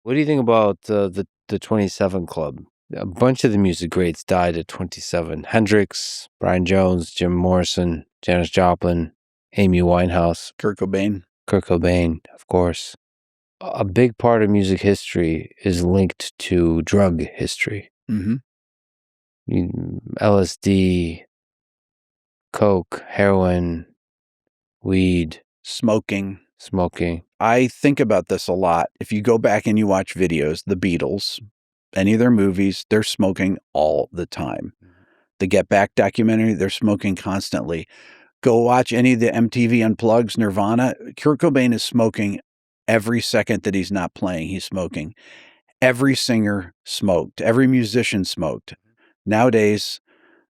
What do you think about the 27 Club? A bunch of the music greats died at 27. Hendrix, Brian Jones, Jim Morrison, Janis Joplin, Amy Winehouse, Kurt Cobain. Kurt Cobain, of course. A big part of music history is linked to drug history. Mm-hmm. LSD, coke, heroin, weed, Smoking. smoking. I think about this a lot. If you go back and you watch videos, the Beatles, any of their movies, they're smoking all the time. The Get Back documentary, they're smoking constantly. Go watch any of the MTV Unplugs, Nirvana. Kurt Cobain is smoking every second that he's not playing. He's smoking. Every singer smoked. Every musician smoked. Nowadays,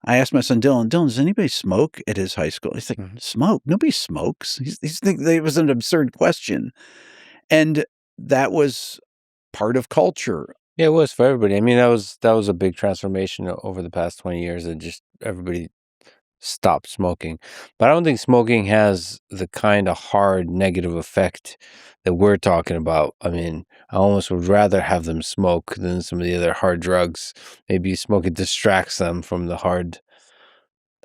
I asked my son Dylan, does anybody smoke at his high school? He's like, smoke? Nobody smokes. He's thinking it was an absurd question. And that was part of culture. Yeah, it was for everybody. I mean, that was a big transformation over the past 20 years that just everybody stopped smoking. But I don't think smoking has the kind of hard negative effect that we're talking about. I mean, I almost would rather have them smoke than some of the other hard drugs. Maybe smoking distracts them from the hard.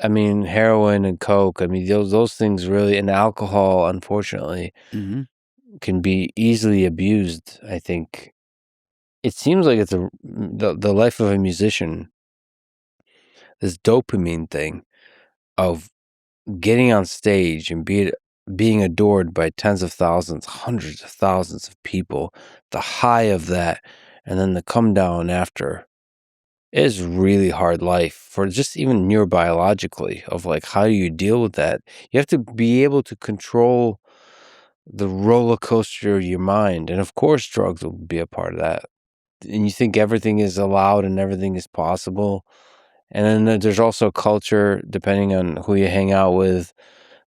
I mean, heroin and coke. I mean, those things really, and alcohol, unfortunately, can be easily abused. I think it seems like it's the life of a musician. This dopamine thing of getting on stage and being adored by tens of thousands, hundreds of thousands of people, the high of that, and then the come down after is really hard life for just even neurobiologically of like, how do you deal with that? You have to be able to control the roller coaster of your mind. And of course, drugs will be a part of that. And you think everything is allowed and everything is possible. And then there's also culture, depending on who you hang out with,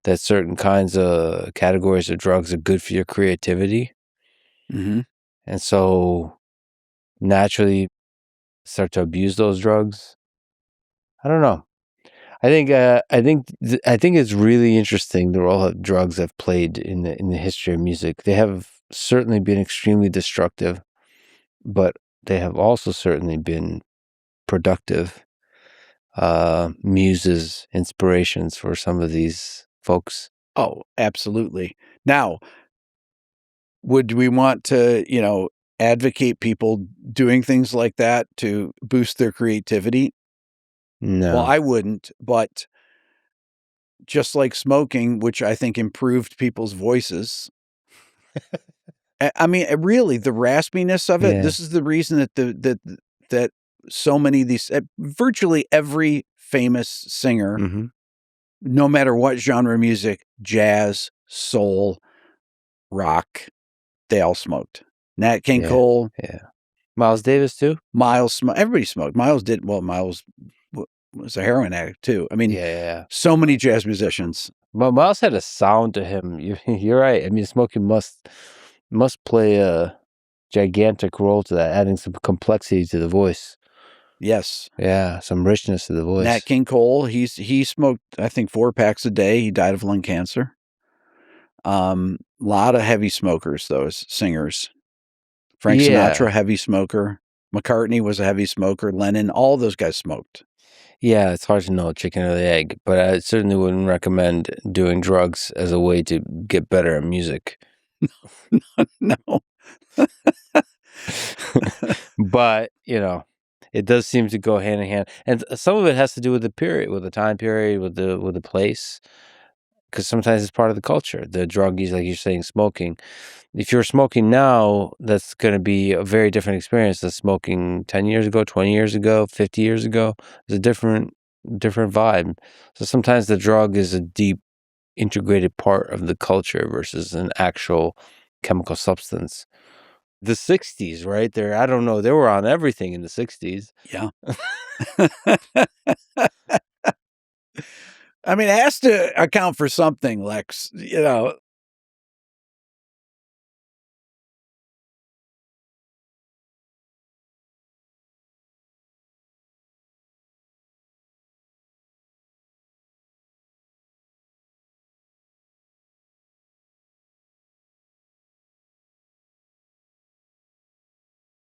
that certain kinds of categories of drugs are good for your creativity. Mm-hmm. And so naturally start to abuse those drugs. I don't know. I think it's really interesting the role that drugs have played in the history of music. They have certainly been extremely destructive, but they have also certainly been productive muses, inspirations for some of these folks. Oh, absolutely. Now, would we want to, advocate people doing things like that to boost their creativity? No. Well, I wouldn't, but just like smoking, which I think improved people's voices. I mean, really, the raspiness of it. Yeah. This is the reason that so many of these, virtually every famous singer, Mm-hmm. no matter what genre of music, jazz, soul, rock, they all smoked. Nat King Cole, Miles Davis too. Everybody smoked. Miles was a heroin addict too. I mean, so many jazz musicians. But Miles had a sound to him. You're right. I mean, smoking must play a gigantic role to that, adding some complexity to the voice. Yes. Yeah, some richness to the voice. Nat King Cole, he smoked, I think, 4 packs a day. He died of lung cancer. Lot of heavy smokers, those singers. Frank Sinatra, heavy smoker. McCartney was a heavy smoker. Lennon, all those guys smoked. Yeah, it's hard to know chicken or the egg, but I certainly wouldn't recommend doing drugs as a way to get better at music. No. But, it does seem to go hand in hand. And some of it has to do with the period, with the time period, with the place. Because sometimes it's part of the culture. The druggies, like you're saying, smoking. If you're smoking now, that's going to be a very different experience than smoking 10 years ago, 20 years ago, 50 years ago. It's a different vibe. So sometimes the drug is a deep integrated part of the culture versus an actual chemical substance. The 60s, right? I don't know, they were on everything in the 60s. Yeah. I mean, it has to account for something, Lex.